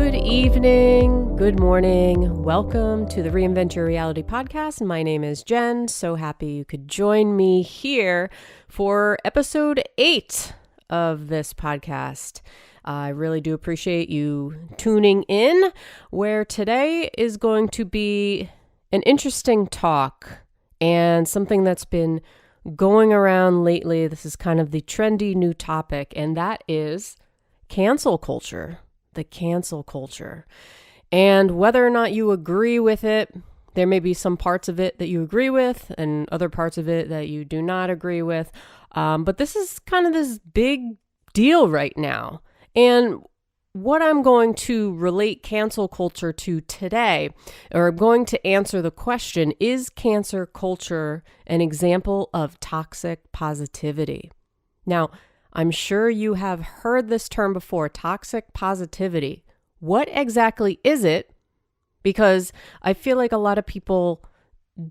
Good evening, good morning. Welcome to the Reinvent Your Reality Podcast. My name is Jen. So happy you could join me here for episode 8 of this podcast. I really do appreciate you tuning in, where today is going to be an interesting talk and something that's been going around lately. This is kind of the trendy new topic, and that is cancel culture. The cancel culture. And whether or not you agree with it, there may be some parts of it that you agree with and other parts of it that you do not agree with. But this is kind of this big deal right now. And what I'm going to relate cancel culture to today, or I'm going to answer the question, is cancel culture an example of toxic positivity? Now, I'm sure you have heard this term before, toxic positivity. What exactly is it? Because I feel like a lot of people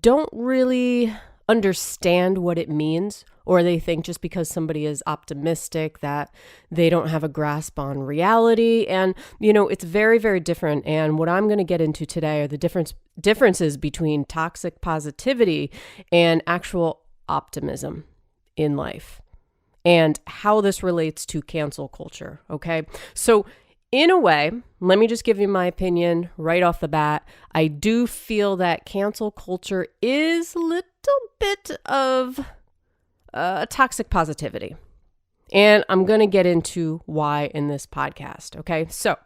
don't really understand what it means, or they think just because somebody is optimistic that they don't have a grasp on reality. And, it's very, very different. And what I'm going to get into today are the differences between toxic positivity and actual optimism in life, and how this relates to cancel culture, okay? So in a way, let me just give you my opinion right off the bat. I do feel that cancel culture is a little bit of toxic positivity. And I'm going to get into why in this podcast, okay? So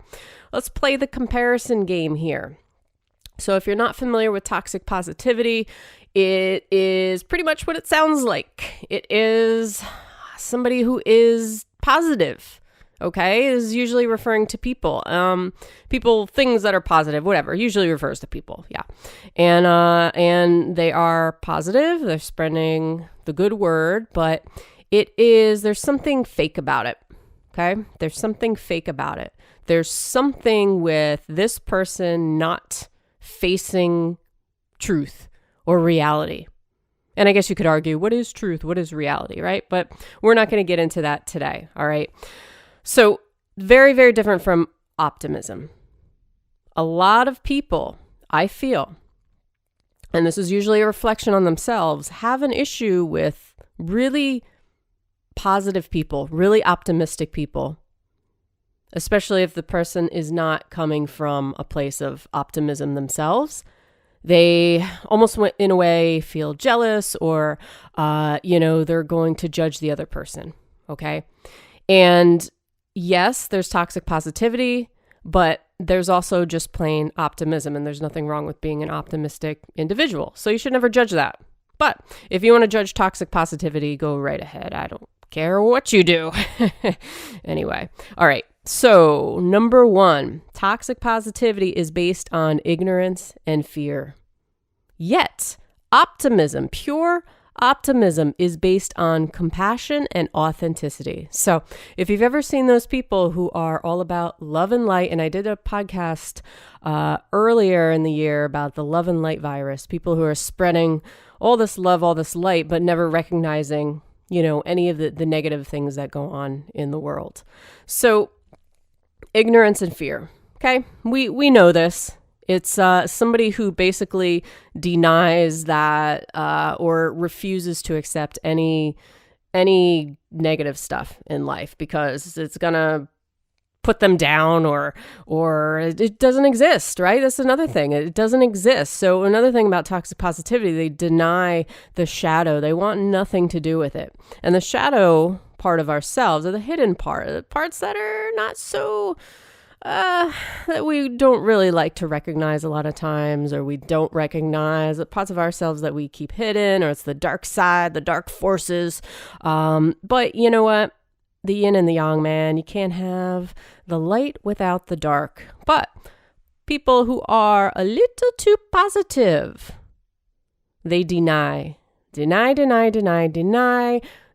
let's play the comparison game here. So if you're not familiar with toxic positivity, it is pretty much what it sounds like. It is somebody who is positive, okay, is usually referring to people, things that are positive, whatever, usually refers to people, yeah. And they are positive, they're spreading the good word, but there's something fake about it, okay? There's something fake about it. There's something with this person not facing truth or reality. And I guess you could argue, what is truth? What is reality, right? But we're not going to get into that today, all right? So very, very different from optimism. A lot of people, I feel, and this is usually a reflection on themselves, have an issue with really positive people, really optimistic people, especially if the person is not coming from a place of optimism themselves. They almost, in a way, feel jealous, or, they're going to judge the other person, okay? And yes, there's toxic positivity, but there's also just plain optimism, and there's nothing wrong with being an optimistic individual. So you should never judge that. But if you want to judge toxic positivity, go right ahead. I don't care what you do. Anyway, all right. So, number 1, toxic positivity is based on ignorance and fear. Yet, optimism, pure optimism, is based on compassion and authenticity. So, if you've ever seen those people who are all about love and light, and I did a podcast earlier in the year about the love and light virus, people who are spreading all this love, all this light, but never recognizing, any of the negative things that go on in the world. So, ignorance and fear. Okay, we know this. It's somebody who basically denies that or refuses to accept any negative stuff in life because it's gonna put them down, or it doesn't exist, right? That's another thing. It doesn't exist. So another thing about toxic positivity, they deny the shadow. They want nothing to do with it. And the shadow part of ourselves, or the hidden part, the parts that are not so that we don't really like to recognize a lot of times, or we don't recognize the parts of ourselves that we keep hidden, or it's the dark side, the dark forces. But you know what? The yin and the yang, man. You can't have the light without the dark. But people who are a little too positive, they deny.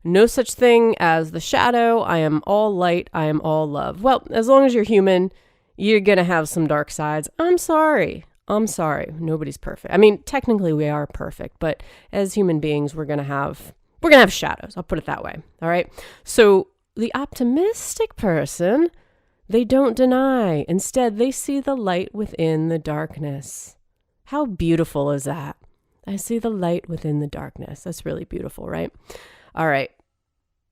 No such thing as the shadow. I am all light. I am all love. Well, as long as you're human, you're going to have some dark sides. I'm sorry. Nobody's perfect. I mean, technically we are perfect, but as human beings, we're going to have shadows. I'll put it that way. All right. So the optimistic person, They don't deny. Instead, they see the light within the darkness. How beautiful is that? I see the light within the darkness. That's really beautiful, right? All right.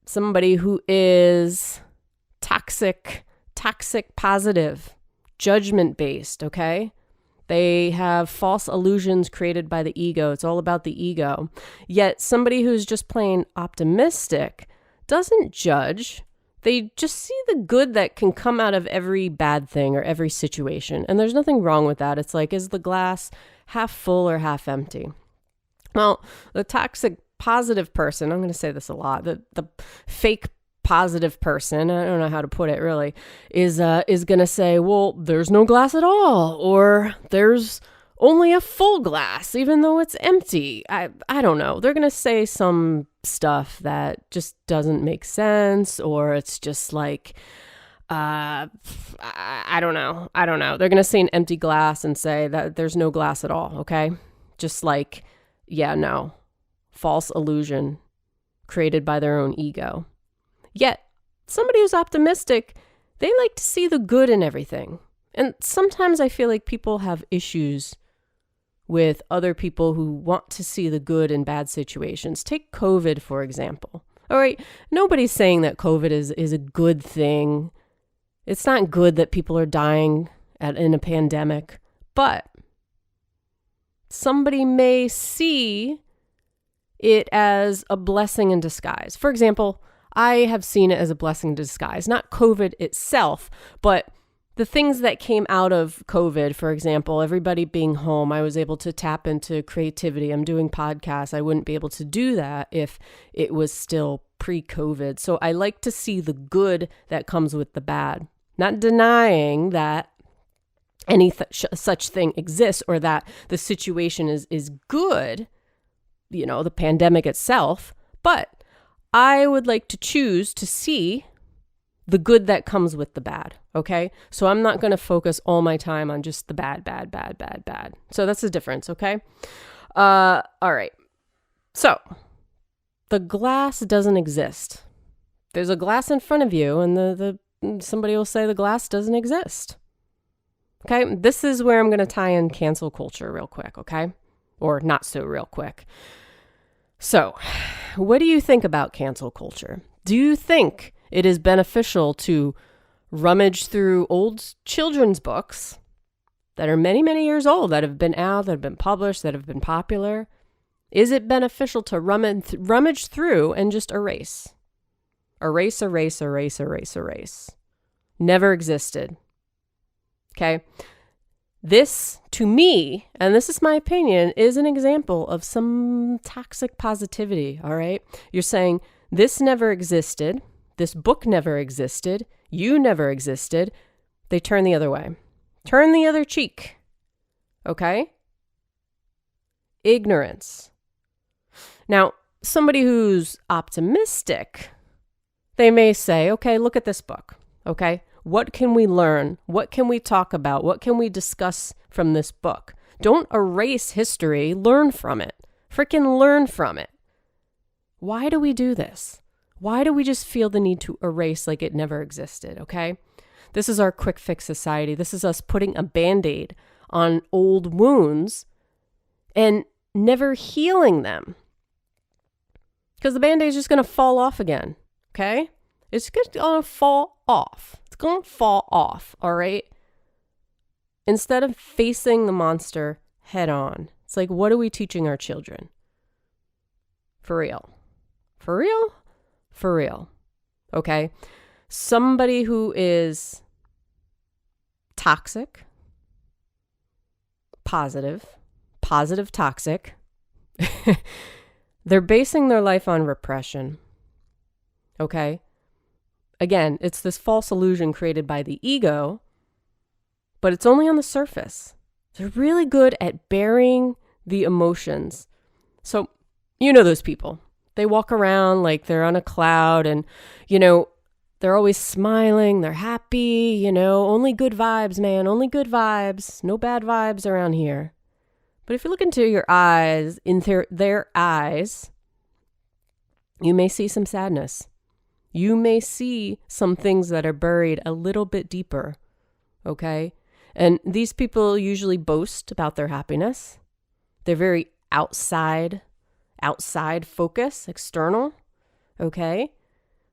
Somebody who is toxic positive, judgment-based, okay? They have false illusions created by the ego. It's all about the ego. Yet somebody who's just plain optimistic doesn't judge. They just see the good that can come out of every bad thing or every situation. And there's nothing wrong with that. It's like, is the glass half full or half empty? Well, the toxic positive person, I'm going to say this a lot, the fake positive person, I don't know how to put it really, is going to say, well, there's no glass at all, or there's only a full glass, even though it's empty. I don't know. They're going to say some stuff that just doesn't make sense, or it's just like, I don't know. They're going to see an empty glass and say that there's no glass at all, okay? Just like, yeah, no. False illusion created by their own ego. Yet, somebody who's optimistic, they like to see the good in everything. And sometimes I feel like people have issues with other people who want to see the good in bad situations. Take COVID, for example. All right, nobody's saying that COVID is a good thing. It's not good that people are dying in a pandemic, but somebody may see it as a blessing in disguise. For example, I have seen it as a blessing in disguise, not COVID itself, but the things that came out of COVID. For example, everybody being home, I was able to tap into creativity. I'm doing podcasts. I wouldn't be able to do that if it was still pre-COVID. So I like to see the good that comes with the bad, not denying that any such thing exists or that the situation is good, the pandemic itself, but I would like to choose to see the good that comes with the bad, okay? So I'm not going to focus all my time on just the bad. So that's the difference, okay? All right. So the glass doesn't exist. There's a glass in front of you, and somebody will say the glass doesn't exist. Okay? This is where I'm going to tie in cancel culture real quick, okay? Or not so real quick. So, what do you think about cancel culture? Do you think it is beneficial to rummage through old children's books that are many, many years old, that have been out, that have been published, that have been popular? Is it beneficial to rummage through and just erase? Erase. Never existed. Okay? This, to me, and this is my opinion, is an example of some toxic positivity, all right? You're saying, this never existed, this book never existed, you never existed. They turn the other way. Turn the other cheek, okay? Ignorance. Now, somebody who's optimistic, they may say, okay, look at this book, okay? What can we learn? What can we talk about? What can we discuss from this book? Don't erase history. Learn from it. Freaking learn from it. Why do we do this? Why do we just feel the need to erase like it never existed, okay? This is our quick fix society. This is us putting a Band-Aid on old wounds and never healing them. Because the Band-Aid is just going to fall off again, okay? It's just going to fall off. It's going to fall off, all right? Instead of facing the monster head on, it's like, what are we teaching our children? For real. For real? For real. Okay? Somebody who is toxic, positive toxic, they're basing their life on repression. Okay? Again, it's this false illusion created by the ego, but it's only on the surface. They're really good at burying the emotions. So, you know those people. They walk around like they're on a cloud and, they're always smiling. They're happy, only good vibes, man. Only good vibes. No bad vibes around here. But if you look into your eyes, their eyes, you may see some sadness. You may see some things that are buried a little bit deeper, okay? And these people usually boast about their happiness. They're very outside focus, external, okay?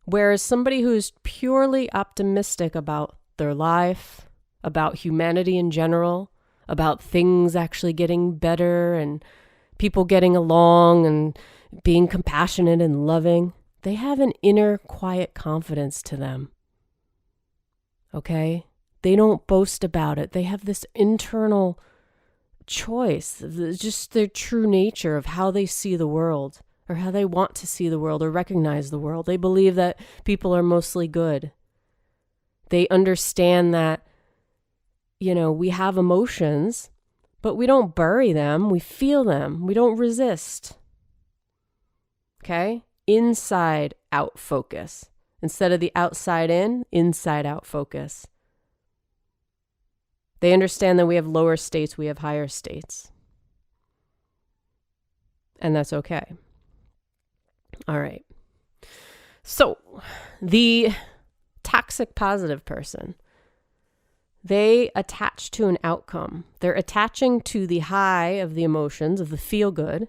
Whereas somebody who's purely optimistic about their life, about humanity in general, about things actually getting better and people getting along and being compassionate and loving, they have an inner quiet confidence to them. Okay? They don't boast about it. They have this internal choice, just their true nature of how they see the world or how they want to see the world or recognize the world. They believe that people are mostly good. They understand that, we have emotions, but we don't bury them. We feel them. We don't resist. Okay? Inside out focus. Instead of the outside in, inside out focus. They understand that we have lower states, we have higher states. And that's okay. All right. So, the toxic positive person, they attach to an outcome. They're attaching to the high of the emotions, of the feel good,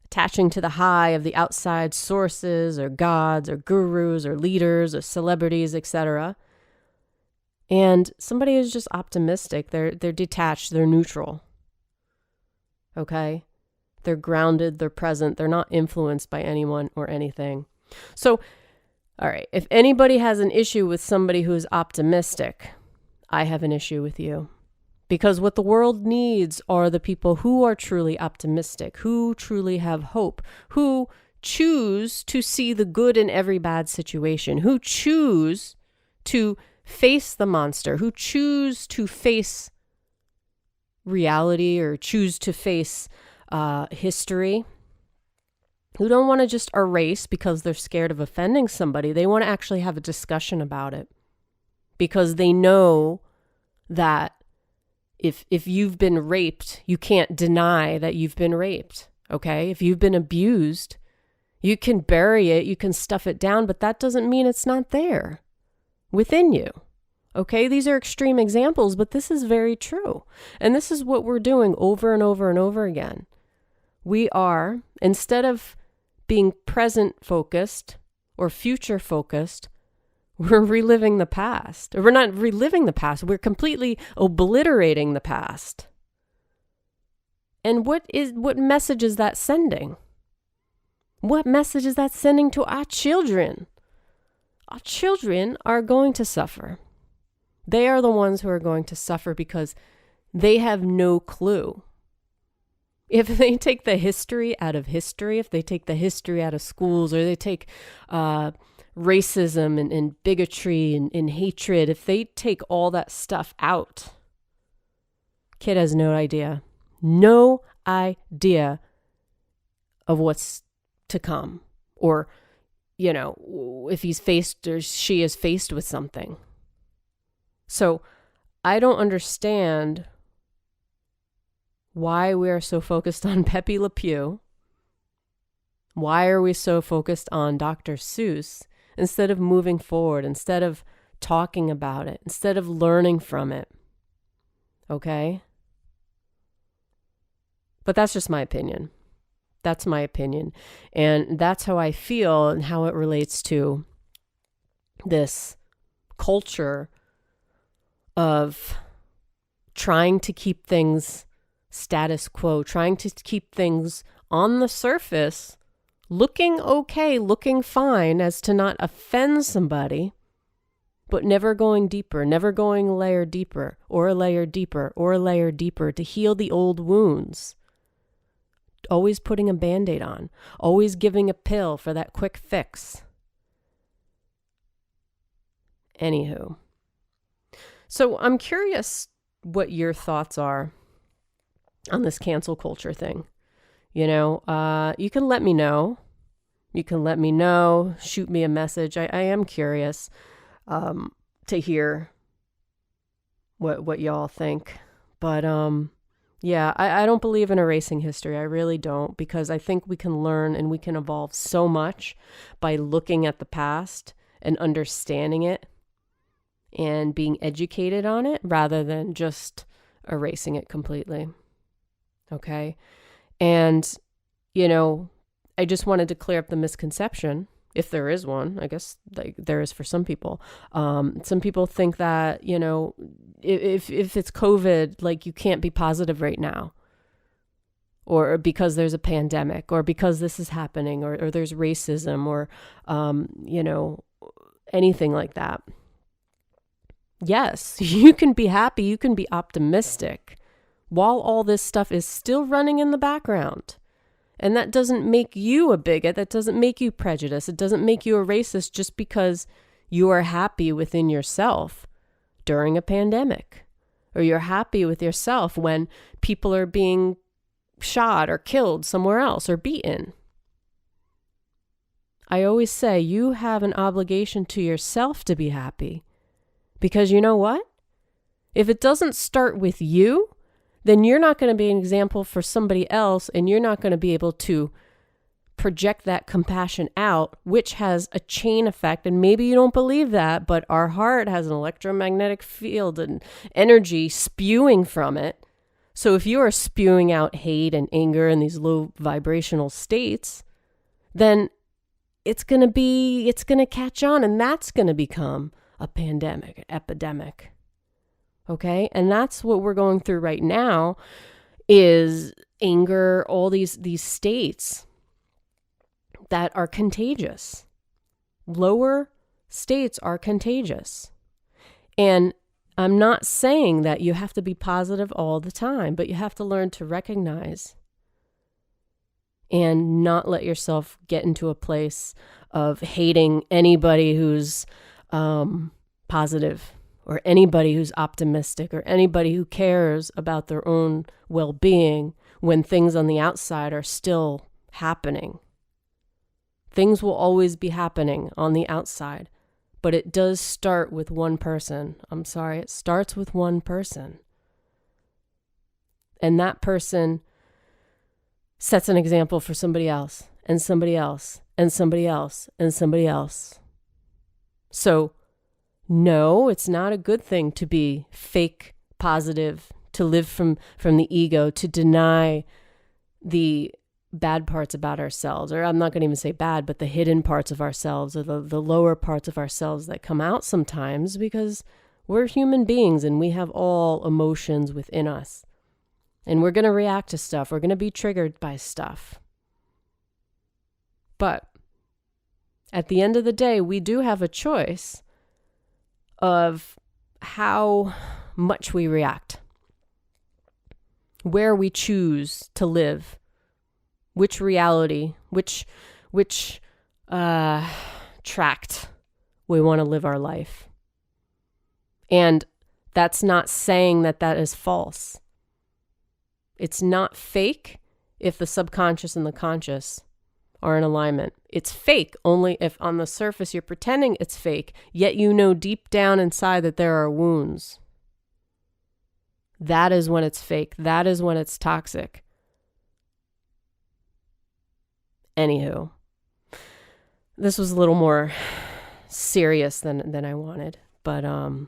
attaching to the high of the outside sources or gods or gurus or leaders or celebrities, etc. And somebody who's just optimistic, they're detached, they're neutral. Okay? They're grounded, they're present, they're not influenced by anyone or anything. So, all right, if anybody has an issue with somebody who's optimistic, I have an issue with you. Because what the world needs are the people who are truly optimistic, who truly have hope, who choose to see the good in every bad situation, who choose to face the monster, who choose to face reality or choose to face history, who don't want to just erase because they're scared of offending somebody. They want to actually have a discussion about it because they know that if you've been raped, you can't deny that you've been raped, okay? If you've been abused, you can bury it, you can stuff it down, but that doesn't mean it's not there within you, okay? These are extreme examples, but this is very true. And this is what we're doing over and over and over again. We are, instead of being present focused or future focused, we're reliving the past. Or we're not reliving the past. We're completely obliterating the past. And what message is that sending? What message is that sending to our children? Our children are going to suffer. They are the ones who are going to suffer because they have no clue. If they take the history out of history, if they take the history out of schools, or they take racism and bigotry and hatred, if they take all that stuff out, kid has no idea of what's to come, or, if he's faced or she is faced with something. So I don't understand why we are so focused on Pepe Le Pew. Why are we so focused on Dr. Seuss instead of moving forward, instead of talking about it, instead of learning from it? Okay? But that's just my opinion. That's my opinion. And that's how I feel and how it relates to this culture of trying to keep things status quo, trying to keep things on the surface, looking okay, looking fine as to not offend somebody, but never going deeper, never going a layer deeper, or a layer deeper, or a layer deeper to heal the old wounds. Always putting a Band-Aid on, always giving a pill for that quick fix. Anywho. So I'm curious what your thoughts are on this cancel culture thing. You can let me know. You can let me know, shoot me a message. I am curious to hear what y'all think. But yeah, I don't believe in erasing history. I really don't, because I think we can learn and we can evolve so much by looking at the past and understanding it and being educated on it rather than just erasing it completely. Okay. And, I just wanted to clear up the misconception, if there is one. I guess there is for some people. Some people think that, if it's COVID, you can't be positive right now, or because there's a pandemic, or because this is happening, or there's racism, or, anything like that. Yes, you can be happy, you can be optimistic while all this stuff is still running in the background. And that doesn't make you a bigot, that doesn't make you prejudiced, it doesn't make you a racist just because you are happy within yourself during a pandemic, or you're happy with yourself when people are being shot or killed somewhere else or beaten. I always say you have an obligation to yourself to be happy. Because you know what? If it doesn't start with you, then you're not going to be an example for somebody else, and you're not going to be able to project that compassion out, which has a chain effect. And maybe you don't believe that, but our heart has an electromagnetic field and energy spewing from it. So if you are spewing out hate and anger in these low vibrational states, then it's going to catch on, and that's going to become a pandemic, an epidemic. Okay? And that's what we're going through right now is anger, all these states that are contagious. Lower states are contagious. And I'm not saying that you have to be positive all the time, but you have to learn to recognize and not let yourself get into a place of hating anybody who's positive, or anybody who's optimistic, or anybody who cares about their own well-being when things on the outside are still happening. Things will always be happening on the outside, but it does start with one person. I'm sorry, it starts with one person. And that person sets an example for somebody else, and somebody else, and somebody else, and somebody else. So, no, it's not a good thing to be fake positive, to live from the ego, to deny the bad parts about ourselves, or I'm not going to even say bad, but the hidden parts of ourselves, or the lower parts of ourselves that come out sometimes, because we're human beings and we have all emotions within us. And we're going to react to stuff. We're going to be triggered by stuff. But at the end of the day, we do have a choice of how much we react, where we choose to live, which reality, which tract we want to live our life. And that's not saying that is false. It's not fake if the subconscious and the conscious are in alignment. It's fake only if on the surface you're pretending it's fake, yet you know deep down inside that there are wounds. That is when it's fake. That is when it's toxic. Anywho, this was a little more serious than I wanted, but I'm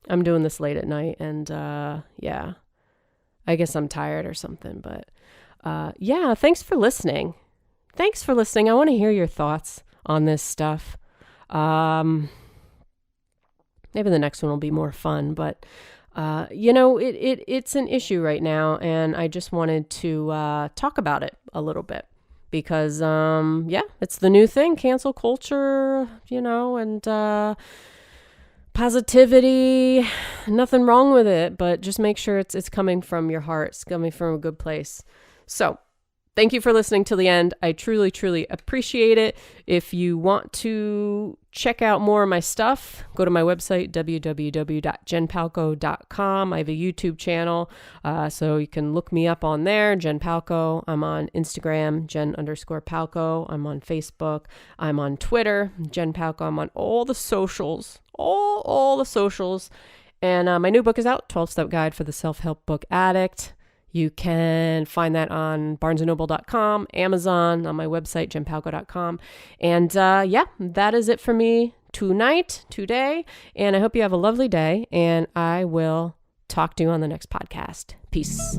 doing this late at night, and yeah, I guess I'm tired or something, but yeah, thanks for listening. Thanks for listening. I want to hear your thoughts on this stuff. Maybe the next one will be more fun, but it's an issue right now, and I just wanted to talk about it a little bit because, it's the new thing, cancel culture, and positivity, nothing wrong with it, but just make sure it's coming from your heart. It's coming from a good place. So, thank you for listening till the end. I truly, truly appreciate it. If you want to check out more of my stuff, go to my website, www.jenpalco.com. I have a YouTube channel, so you can look me up on there, Jen Palco. I'm on Instagram, Jen_Palco. I'm on Facebook. I'm on Twitter, Jen Palco. I'm on all the socials, all the socials. And my new book is out, 12-Step Guide for the Self-Help Book Addict. You can find that on barnesandnoble.com, Amazon, on my website, jenpalco.com. And that is it for me today. And I hope you have a lovely day, and I will talk to you on the next podcast. Peace.